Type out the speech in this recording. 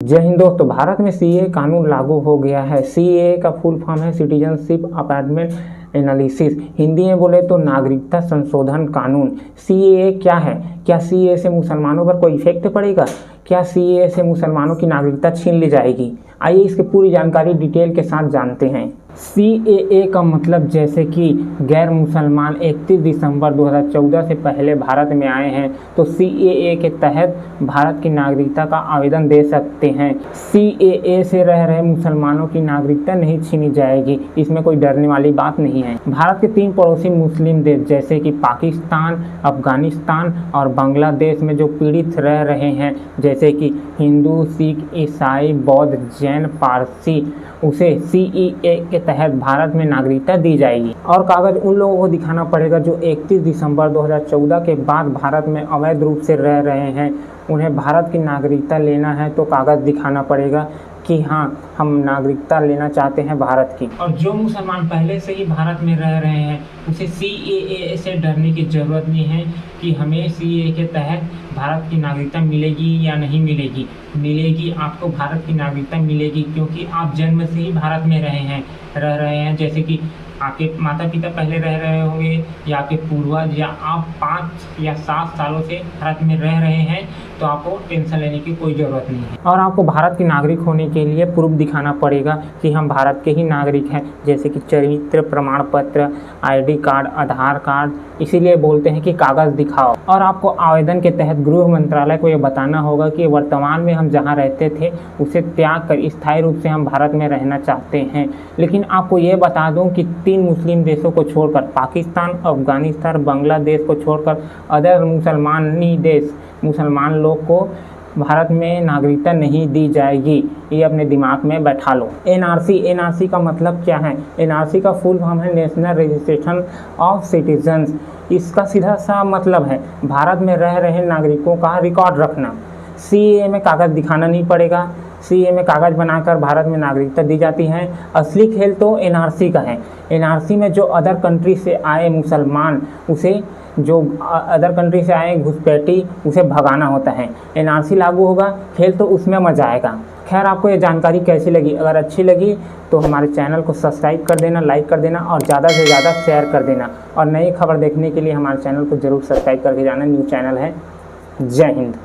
जय हिंद दोस्तों। भारत में सीएए कानून लागू हो गया है। सीएए का फुल फॉर्म है सिटीजनशिप अमेंडमेंट एनालिसिस। हिंदी में बोले तो नागरिकता संशोधन कानून। सीएए क्या है? क्या सीएए से मुसलमानों पर कोई इफेक्ट पड़ेगा? क्या सीएए से मुसलमानों की नागरिकता छीन ली जाएगी? आइए इसकी पूरी जानकारी डिटेल के साथ जानते हैं। सीएए का मतलब जैसे कि गैर मुसलमान 31 दिसंबर 2014 से पहले भारत में आए हैं तो सीएए के तहत भारत की नागरिकता का आवेदन दे सकते हैं। सीएए से रह रहे मुसलमानों की नागरिकता नहीं छीनी जाएगी, इसमें कोई डरने वाली बात नहीं है। भारत के 3 पड़ोसी मुस्लिम देश जैसे कि पाकिस्तान, अफगानिस्तान और बांग्लादेश में जो पीड़ित रह रहे हैं जैसे कि हिंदू, सिख, ईसाई, बौद्ध, जैन, पारसी, उसे सीएए के तहत भारत में नागरिकता दी जाएगी। और कागज उन लोगों को दिखाना पड़ेगा जो 31 दिसंबर 2014 के बाद भारत में अवैध रूप से रह रहे हैं। उन्हें भारत की नागरिकता लेना है तो कागज दिखाना पड़ेगा कि हाँ, हम नागरिकता लेना चाहते हैं भारत की। और जो मुसलमान पहले से ही भारत में रह रहे हैं उसे सीएए से डरने की ज़रूरत नहीं है कि हमें सीएए के तहत भारत की नागरिकता मिलेगी या नहीं मिलेगी। मिलेगी, आपको भारत की नागरिकता मिलेगी क्योंकि आप जन्म से ही भारत में रह रहे हैं। जैसे कि आपके माता पिता पहले रह रहे होंगे या आपके पूर्वज, या आप 5 या 7 सालों से भारत में रह रहे हैं तो आपको टेंशन लेने की कोई ज़रूरत नहीं है। और आपको भारत के नागरिक होने के लिए प्रूफ दिखाना पड़ेगा कि हम भारत के ही नागरिक हैं, जैसे कि चरित्र प्रमाण पत्र, आईडी कार्ड, आधार कार्ड। इसीलिए बोलते हैं कि कागज़ दिखाओ। और आपको आवेदन के तहत गृह मंत्रालय को ये बताना होगा कि वर्तमान में हम जहाँ रहते थे उसे त्याग कर स्थायी रूप से हम भारत में रहना चाहते हैं। लेकिन आपको ये बता दूं कि 3 मुस्लिम देशों को छोड़कर, पाकिस्तान, अफगानिस्तान, बांग्लादेश को छोड़कर अदर मुसलमान लोग को भारत में नागरिकता नहीं दी जाएगी। ये अपने दिमाग में बैठा लो। एनआरसी का मतलब क्या है? एनआरसी का फुल फॉर्म है नेशनल रजिस्ट्रेशन ऑफ सिटीजन्स। इसका सीधा सा मतलब है भारत में रह रहे नागरिकों का रिकॉर्ड रखना। सीएए में कागज़ दिखाना नहीं पड़ेगा। सीएए में कागज़ बनाकर भारत में नागरिकता दी जाती है। असली खेल तो एनआरसी का है। एनआरसी में जो अदर कंट्री से आए मुसलमान, जो अदर कंट्री से आए घुसपैठी, उसे भगाना होता है। एनआरसी लागू होगा, खेल तो उसमें मजा आएगा। खैर, आपको ये जानकारी कैसी लगी? अगर अच्छी लगी तो हमारे चैनल को सब्सक्राइब कर देना, लाइक कर देना और ज़्यादा से ज़्यादा शेयर कर देना। और नई खबर देखने के लिए हमारे चैनल को ज़रूर सब्सक्राइब करके जाना। न्यू चैनल है। जय हिंद।